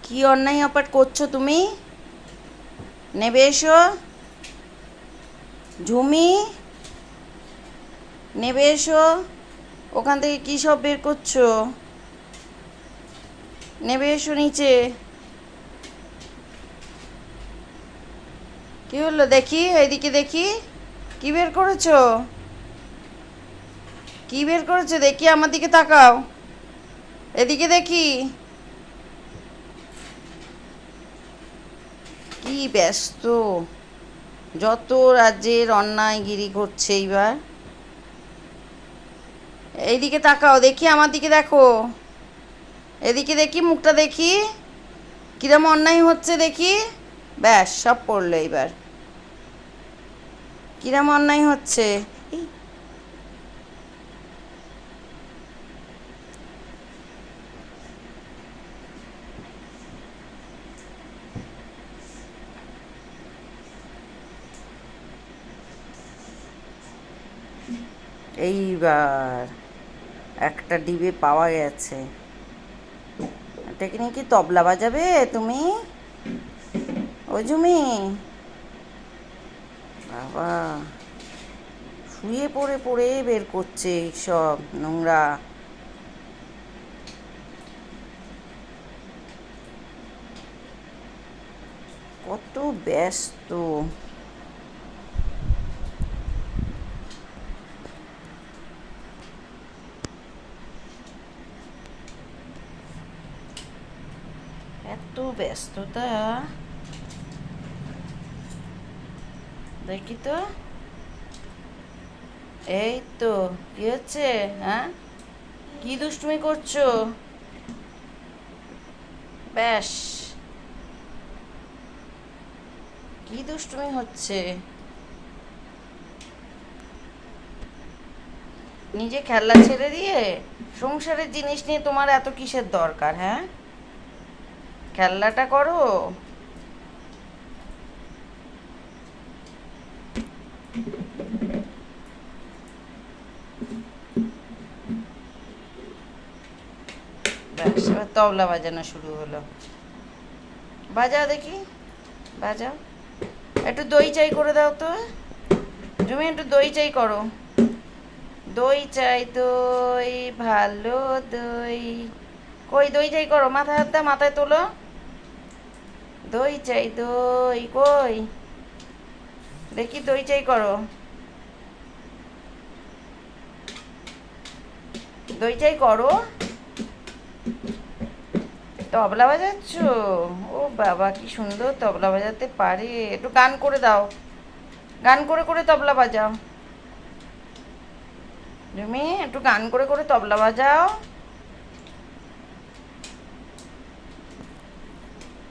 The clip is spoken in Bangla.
কি অন্যায় অপাট করছো তুমি? নেবে এসো। ঝুমি, নেবে এসো। ওখান থেকে কী সব বের করছো? নেবে এসো নিচে। কি হলো দেখি, এইদিকে দেখি। কি বের করেছো? কি বের করেছো দেখি, আমার দিকে তাকাও। এদিকে দেখি। কি ব্যস্ত! যত রাজ্যের অন্যায়গিরি ঘটছে এইবার। এইদিকে তাকাও দেখি, আমার দিকে দেখো। এদিকে দেখি, মুখটা দেখি। কিরম অন্যায় হচ্ছে দেখি। ব্যাস, সব পড়লো এইবার। কিরম অন্যায় হচ্ছে। এই, এইবার একটা ডিবে পাওয়া গেছে। এটাকে নিয়ে কি তবলা বাজাবে তুমি? ও ঝুমি, বাবা, শুয়ে পড়ে পড়ে বের করছে সব নোংরা। কত ব্যস্ত! এত ব্যস্ততা! দেখি তো। এই তো, কি হচ্ছে? হ্যাঁ, কি দুষ্টুমি করছো? ব্যাস, কি দুষ্টুমি হচ্ছে? নিজে খেলনা ছেড়ে দিয়ে সংসারের জিনিস নিয়ে তোমার এত কিসের দরকার? হ্যাঁ, খেলনাটা করো। ব্যাস, এবার তবলা বাজানো শুরু হলো। বাজাও দেখি, বাজাও। একটু দই চাই করে দাও তো। তুমি একটু দই চাই করো। দই চাই, দই, ভালো দই। কই দই চাই করো, মাথায় হাত দাও, মাথায় তোলো। দই চাই, দই কই? দেখি দই চাই করো। দই চাই করো। তবলা বাজাচ্ছ? ও বাবা, কি সুন্দর তবলা বাজাতে পারে! একটু গান করে দাও। গান করে করে তবলা বাজাও। তুমি একটু গান করে করে তবলা বাজাও।